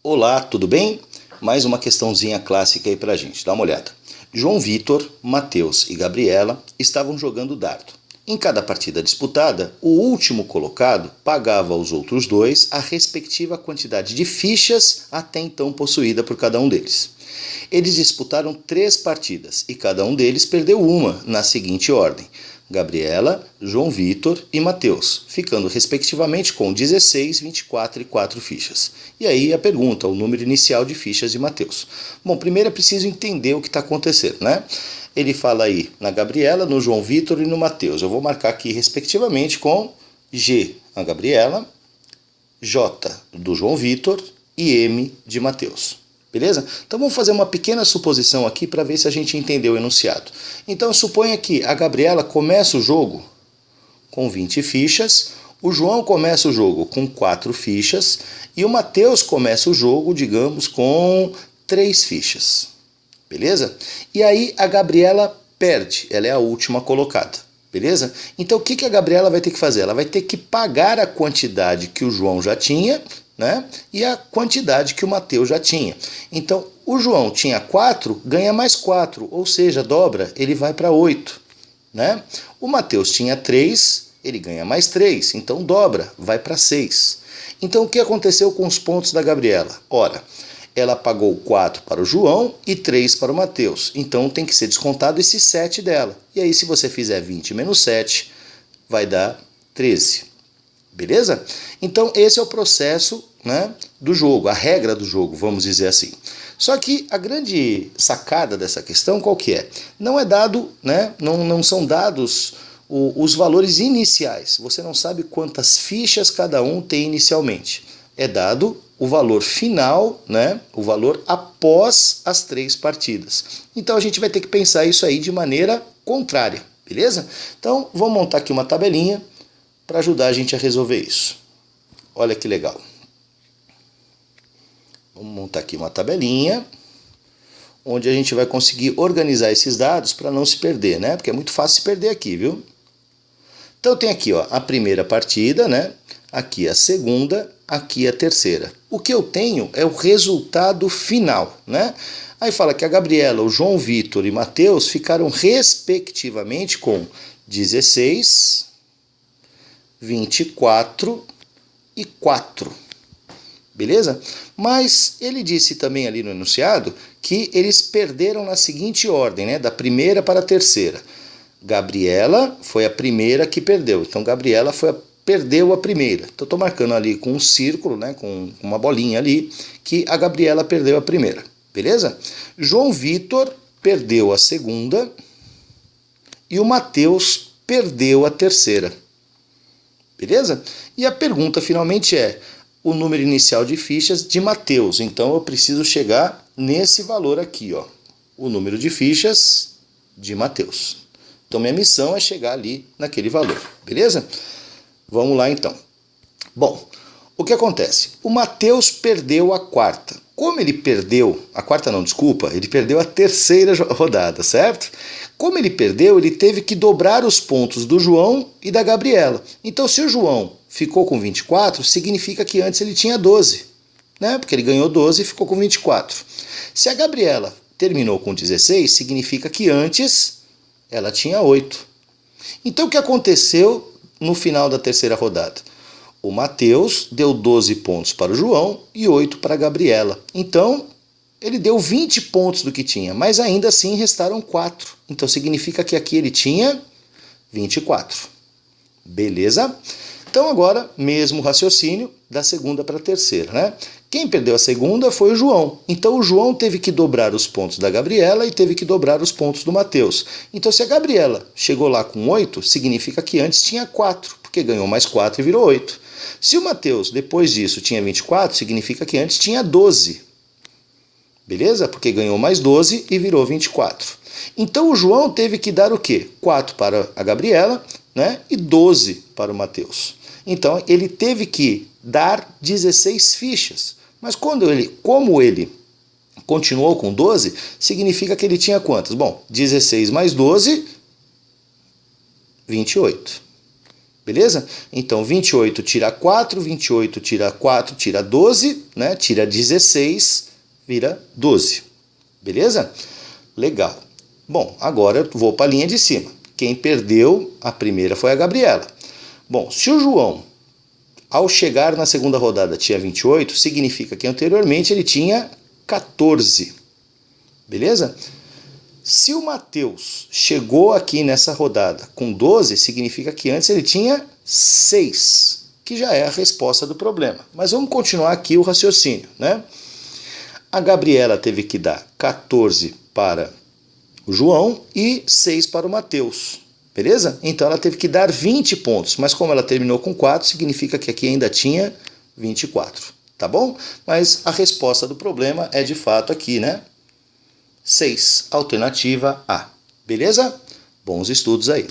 Olá, tudo bem? Mais uma questãozinha clássica aí pra gente, dá uma olhada. João Vitor, Matheus e Gabriela estavam jogando dardo. Em cada partida disputada, o último colocado pagava aos outros dois a respectiva quantidade de fichas até então possuída por cada um deles. Eles disputaram 3 partidas e cada um deles perdeu uma, na seguinte ordem: Gabriela, João Vitor e Matheus, ficando respectivamente com 16, 24 e 4 fichas. E aí a pergunta, o número inicial de fichas de Matheus. Bom, primeiro é preciso entender o que está acontecendo, né? Ele fala aí na Gabriela, no João Vitor e no Matheus. Eu vou marcar aqui respectivamente com G, a Gabriela, J do João Vitor e M de Matheus. Beleza? Então vamos fazer uma pequena suposição aqui para ver se a gente entendeu o enunciado. Então suponha que a Gabriela começa o jogo com 20 fichas, o João começa o jogo com 4 fichas e o Matheus começa o jogo, digamos, com 3 fichas. Beleza? E aí a Gabriela perde, ela é a última colocada. Beleza? Então o que a Gabriela vai ter que fazer? Ela vai ter que pagar a quantidade que o João já tinha, né? E a quantidade que o Matheus já tinha. Então, o João tinha 4, ganha mais 4, ou seja, dobra, ele vai para 8. Né? O Matheus tinha 3, ele ganha mais 3, então dobra, vai para 6. Então, o que aconteceu com os pontos da Gabriela? Ora, ela pagou 4 para o João e 3 para o Matheus. Então, tem que ser descontado esse 7 dela. E aí, se você fizer 20 menos 7, vai dar 13. Beleza? Então esse é o processo, né, do jogo, a regra do jogo, vamos dizer assim. Só que a grande sacada dessa questão qual que é? Não é dado, né, não são dados os valores iniciais. Você não sabe quantas fichas cada um tem inicialmente. É dado o valor final, né, o valor após as 3 partidas. Então a gente vai ter que pensar isso aí de maneira contrária, beleza? Então vamos montar aqui uma tabelinha para ajudar a gente a resolver isso. Olha que legal. Vamos montar aqui uma tabelinha, onde a gente vai conseguir organizar esses dados para não se perder, né? Porque é muito fácil se perder aqui, viu? Então tem aqui, ó, a primeira partida, né? Aqui a segunda, aqui a terceira. O que eu tenho é o resultado final, né? Aí fala que a Gabriela, o João Vitor e Matheus ficaram respectivamente com 16, 24 e 4. Beleza? Mas ele disse também ali no enunciado que eles perderam na seguinte ordem, né? Da primeira para a terceira. Gabriela foi a primeira que perdeu. Então Gabriela perdeu a primeira. Então estou marcando ali com um círculo, né? Com uma bolinha ali, que a Gabriela perdeu a primeira. Beleza? João Vitor perdeu a segunda e o Matheus perdeu a terceira. Beleza? E a pergunta finalmente é o número inicial de fichas de Matheus. Então eu preciso chegar nesse valor aqui, ó, o número de fichas de Matheus. Então minha missão é chegar ali naquele valor, beleza? Vamos lá então. Bom, o que acontece? O Matheus perdeu a quarta. Como ele perdeu, a quarta não, desculpa, ele perdeu a terceira rodada, certo? Como ele perdeu, ele teve que dobrar os pontos do João e da Gabriela. Então, se o João ficou com 24, significa que antes ele tinha 12, né? Porque ele ganhou 12 e ficou com 24. Se a Gabriela terminou com 16, significa que antes ela tinha 8. Então, o que aconteceu no final da terceira rodada? O Matheus deu 12 pontos para o João e 8 para a Gabriela. Então, ele deu 20 pontos do que tinha, mas ainda assim restaram 4. Então, significa que aqui ele tinha 24. Beleza? Então, agora, mesmo raciocínio da segunda para a terceira, né? Quem perdeu a segunda foi o João. Então, o João teve que dobrar os pontos da Gabriela e teve que dobrar os pontos do Matheus. Então, se a Gabriela chegou lá com 8, significa que antes tinha 4, porque ganhou mais 4 e virou 8. Se o Matheus, depois disso, tinha 24, significa que antes tinha 12. Beleza? Porque ganhou mais 12 e virou 24. Então o João teve que dar o quê? 4 para a Gabriela, né? E 12 para o Matheus. Então ele teve que dar 16 fichas. Mas como ele continuou com 12, significa que ele tinha quantas? Bom, 16 mais 12, 28. Beleza? Então, 28 tira 4, 28 tira 4, tira 12, né? Tira 16, vira 12. Beleza? Legal. Bom, agora eu vou para a linha de cima. Quem perdeu a primeira foi a Gabriela. Bom, se o João, ao chegar na segunda rodada, tinha 28, significa que anteriormente ele tinha 14. Beleza? Se o Matheus chegou aqui nessa rodada com 12, significa que antes ele tinha 6, que já é a resposta do problema. Mas vamos continuar aqui o raciocínio, né? A Gabriela teve que dar 14 para o João e 6 para o Matheus. Beleza? Então ela teve que dar 20 pontos, mas como ela terminou com 4, significa que aqui ainda tinha 24. Tá bom? Mas a resposta do problema é de fato aqui, né? 6, alternativa A. Beleza? Bons estudos aí.